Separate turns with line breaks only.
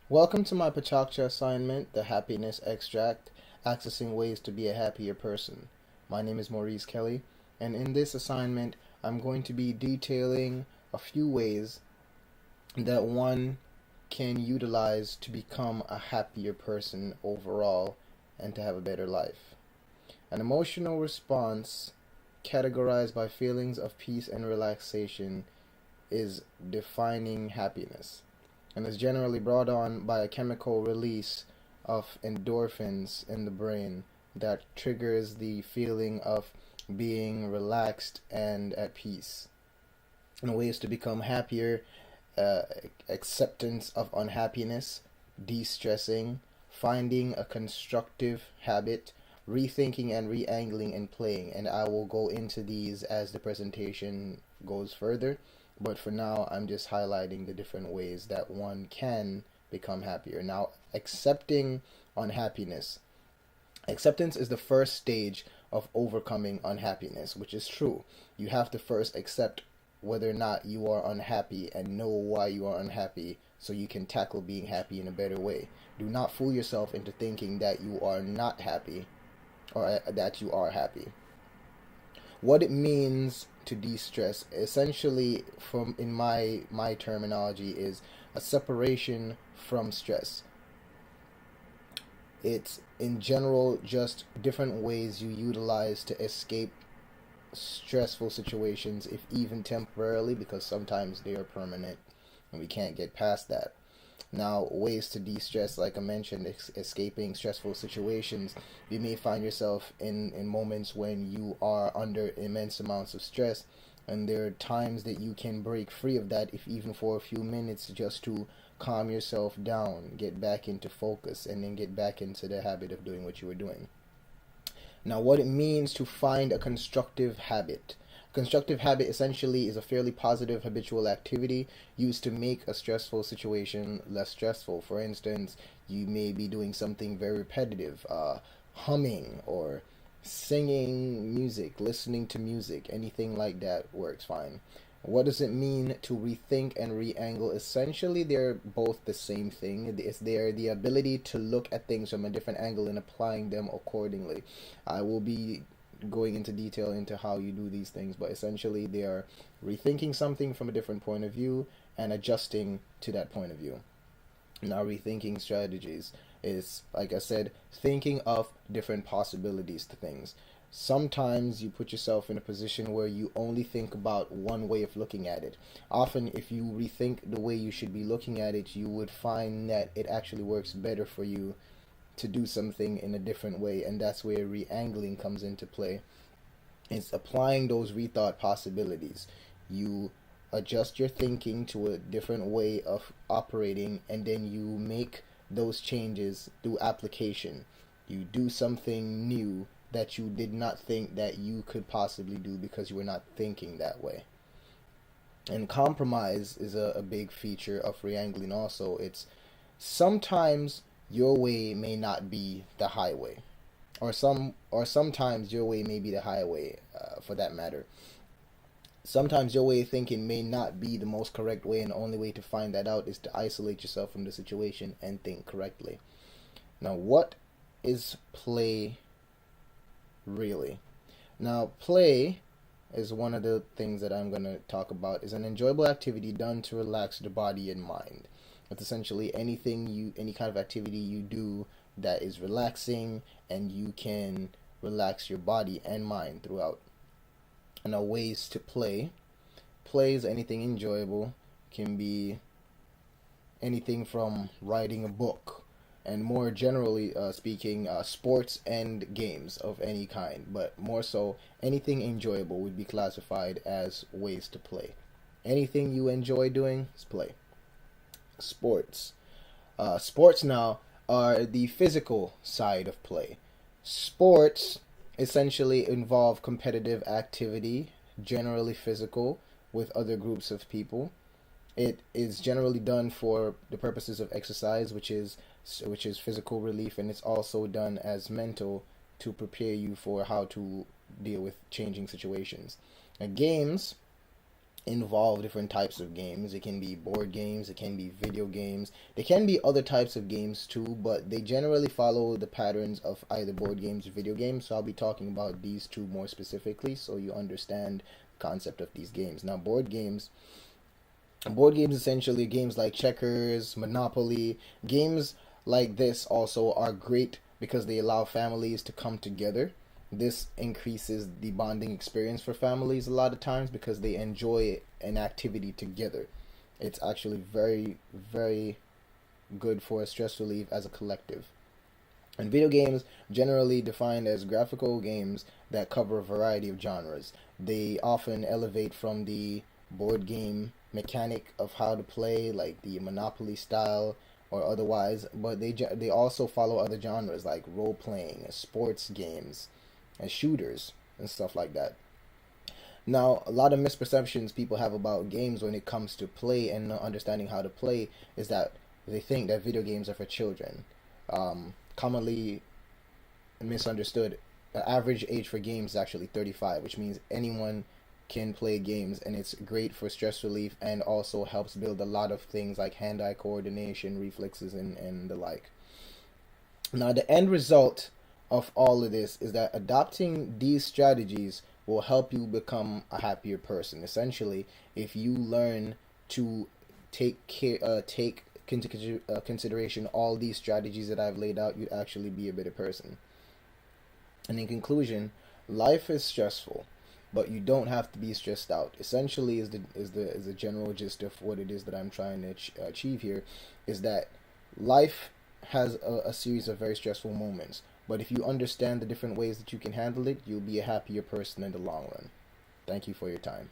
Welcome to my Pecha Kucha assignment, the Happiness Extract, accessing ways to be a happier person. My name is Maurice Kelly, and in this assignment, I'm going to be detailing a few ways that one can utilize to become a happier person overall and to have a better life. An emotional response categorized by feelings of peace and relaxation is defining happiness and is generally brought on by a chemical release of endorphins in the brain that triggers the feeling of being relaxed and at peace. And ways to become happier: uh, acceptance of unhappiness, de stressing, finding a constructive habit, rethinking and re angling and playing. And I will go into these as the presentation goes further. But for now, I'm just highlighting the different ways that one can become happier. Now, accepting unhappiness. Acceptance is the first stage of overcoming unhappiness, which is true. You have to first accept whether or not you are unhappy and know why you are unhappy so you can tackle being happy in a better way. Do not fool yourself into thinking that you are not happy or that you are happy. What it means to de-stress, essentially, from in my terminology, is a separation from stress. It's in general just different ways you utilize to escape stressful situations, if even temporarily, because sometimes they are permanent and we can't get past that. Now, ways to de-stress, like I mentioned, escaping stressful situations. You may find yourself in moments when you are under immense amounts of stress, and there are times that you can break free of that, if even for a few minutes, just to calm yourself down, get back into focus, and then get back into the habit of doing what you were doing. Now, what it means to find a constructive habit. Constructive habit essentially is a fairly positive habitual activity used to make a stressful situation less stressful. For instance, you may be doing something very repetitive, humming or singing music, listening to music, anything like that works fine. What does it mean to rethink and re-angle? Essentially, they're both the same thing. They're the ability to look at things from a different angle and applying them accordingly. I will be going into detail into how you do these things, but essentially they are rethinking something from a different point of view and adjusting to that point of view. Now, rethinking strategies is, like I said, thinking of different possibilities to things. Sometimes you put yourself in a position where you only think about one way of looking at it. Often, if you rethink the way you should be looking at it, you would find that it actually works better for you to do something in a different way, and that's where re-angling comes into play. It's applying those rethought possibilities. You adjust your thinking to a different way of operating, and then you make those changes through application. You do something new that you did not think that you could possibly do because you were not thinking that way. And compromise is a big feature of re-angling also. It's sometimes your way may not be the highway, or sometimes your way may be the highway, for that matter. Sometimes your way of thinking may not be the most correct way, and the only way to find that out is to isolate yourself from the situation and think correctly. Now, what is play really? Now, play is one of the things that I'm going to talk about. Is an enjoyable activity done to relax the body and mind. It's essentially any kind of activity you do that is relaxing, and you can relax your body and mind throughout. Now, ways to play. Play is anything enjoyable. Can be anything from writing a book, and more generally speaking, sports and games of any kind. But more so, anything enjoyable would be classified as ways to play. Anything you enjoy doing is play. Sports. Sports now are the physical side of play. Sports essentially involve competitive activity, generally physical, with other groups of people. It is generally done for the purposes of exercise, which is physical relief, and it's also done as mental to prepare you for how to deal with changing situations. Games involve different types of games. It can be board games, it can be video games, there can be other types of games too, but they generally follow the patterns of either board games or video games. So I'll be talking about these two more specifically so you understand the concept of these games. Now, board games essentially games like checkers, Monopoly, games like this also are great because they allow families to come together. This increases the bonding experience for families a lot of times because they enjoy an activity together. It's actually very, very good for stress relief as a collective. And video games, generally defined as graphical games that cover a variety of genres. They often elevate from the board game mechanic of how to play, like the Monopoly style or otherwise, but they also follow other genres like role playing, sports games, and shooters and stuff like that. Now, a lot of misperceptions people have about games when it comes to play and not understanding how to play is that they think that video games are for children. Commonly misunderstood, the average age for games is actually 35, which means anyone can play games, and it's great for stress relief and also helps build a lot of things like hand-eye coordination, reflexes, and the like. Now, the end result of all of this is that adopting these strategies will help you become a happier person. Essentially, if you learn to take into consideration all these strategies that I've laid out, you'd actually be a better person. And in conclusion, life is stressful, but you don't have to be stressed out. Essentially, is the general gist of what it is that I'm trying to achieve here, is that life has a series of very stressful moments. But if you understand the different ways that you can handle it, you'll be a happier person in the long run. Thank you for your time.